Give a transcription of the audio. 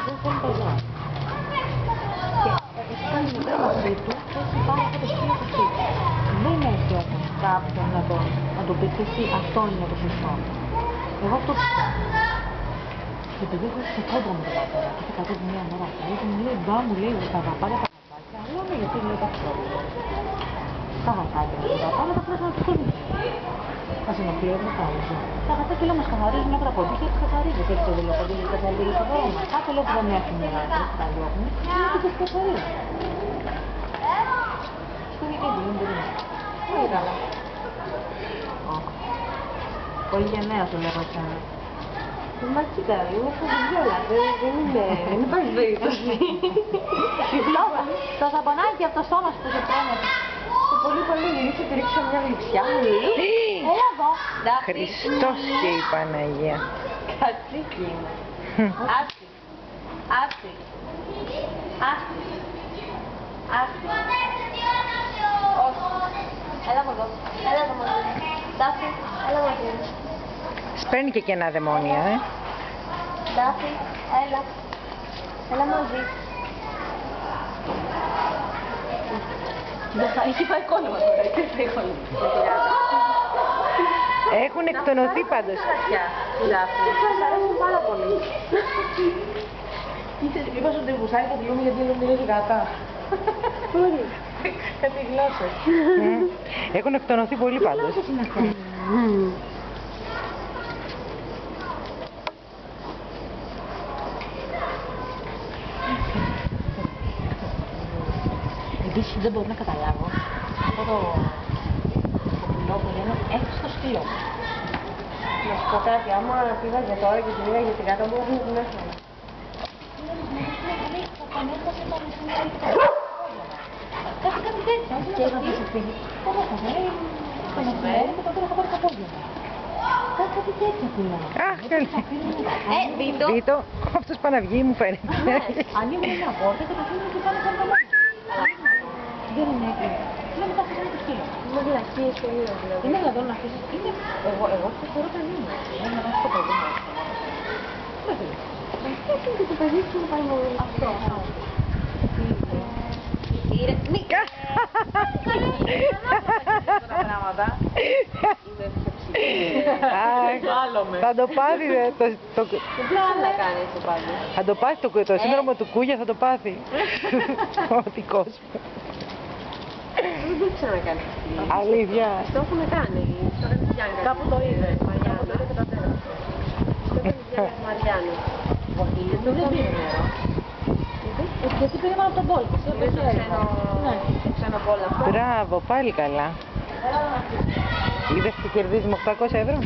δεν θέλει τα ζώα. Και εσύ κάνει μικρό μαζί του, έτσι πάει αυτό το σκύλο στο σπίτι. Δεν έχει όμως κάποιον να το πει και εσύ, αυτό είναι το σωστό. Εγώ αυτό πιστεύω. Και επειδή έχω σε κόντρα με τον πατέρα, και είχε κατέβει μία μέρα και μου λέει, μπα μου λέει, τα αγαπάκια, αλλά ναι, γιατί λέει τα πρόβλημα. Τα αγαπάκια, αλλά τα πλάσμα του κόσμου. Θα συνοπλέουμε τα άλλα. Τα αγαθάκια λέω μας καθαρίζουν μια τραγωδία και έτσι καθαρίζεις. Έτσι το δηλοκοντήλι και καθαρίζει το δώρο μας. Κάθε λέω που δεν έχουν μεγάλη, τα διώχνουν, και τις καθαρίζουν. Στο δικαίωμα δεν μπορεί να. Πολύ καλά. Πολύ γενναία σου λέγω εσένα. Μα κοίτα, είμαι στα βιβλιόλα, δεν υπάρχει περίπτωση. Το σαμπονάκι από το στόμα σου που σε πρένεται. Πολύ πολύ γυρίσει και ρίξα μια γλυψιά μου. Έλα εδώ. Χριστός και η Παναγία. Κατσίκι είναι. Άστι. Άστι. Άστι. Άστι. Όχι. Έλα μου εδώ. Έλα εδώ μαζί. Ντάφη, έλα μαζί. Σπέρνει και κενά δαιμόνια, Ντάφη, έλα. Έλα μαζί. Έχει πάει κόλλημα τώρα, έχει πάει κόλλημα. Έχουν εκτονωθεί πάντως. Σας αρέσουν πάρα πολύ. Είπες ότι βουσάει το τυλούμι γιατί είναι γάτα. Πολύ. Κάτι γλώσσες. Έχουν εκτονωθεί πολύ πάντως. Επίσης δεν μπορώ να καταλάβω αυτό το πουλό που λένε έχει στο σκύλο. Να σου πω κάτι, άμα πήγα για τώρα και την είδα για την κάτω μου, δεν την έφερα. Κάτι τέτοια, και θα σε φύγει. Δεν έχω το μεσημέρι και τότε θα πάρει τα πόδια. Κάτι τέτοια πουλά. Αχ, καλή. Βίτο. Βίτο, αυτός πάει να βγει μου φαίνεται. Ανοίγουν μια πόρτα και τα αφήνουν και πάνε σαν καλό. Δεν είναι έκλειστο. Λέω μετά αφήσανε το σκύλο. Είμαι βλακίες και λίγο δηλαδή. Είναι δυνατόν να αφήσεις. Εγώ αυτό θεωρώ κανένα. Δεν είναι αυτό το παιδί μου. Δεν θέλει. Αυτό είναι και το παιδί σου να πάει μόνο. Αυτό. Νίκα! Θα το πάθει, Τι να κάνεις το πάλι. θα το πάθει το σύνδρομο του Κούγια, θα το πάθει. Ο δικός μου. Δεν το ήξερα να κάνεις. Αλήθεια. Το έχουν κάνει. Τώρα είναι Γιάννη. Κάπου το είδε. Κάπου το είδε και τα πέρασε. Το έκανε Γιάννη Μαριάννη. Δεν πήρε νερό. Γιατί πήγαμε από τον πόλ. Είναι ξένο πόλο αυτό. Μπράβο, πάλι καλά. Είδες τι κερδίζει με 800 ευρώ.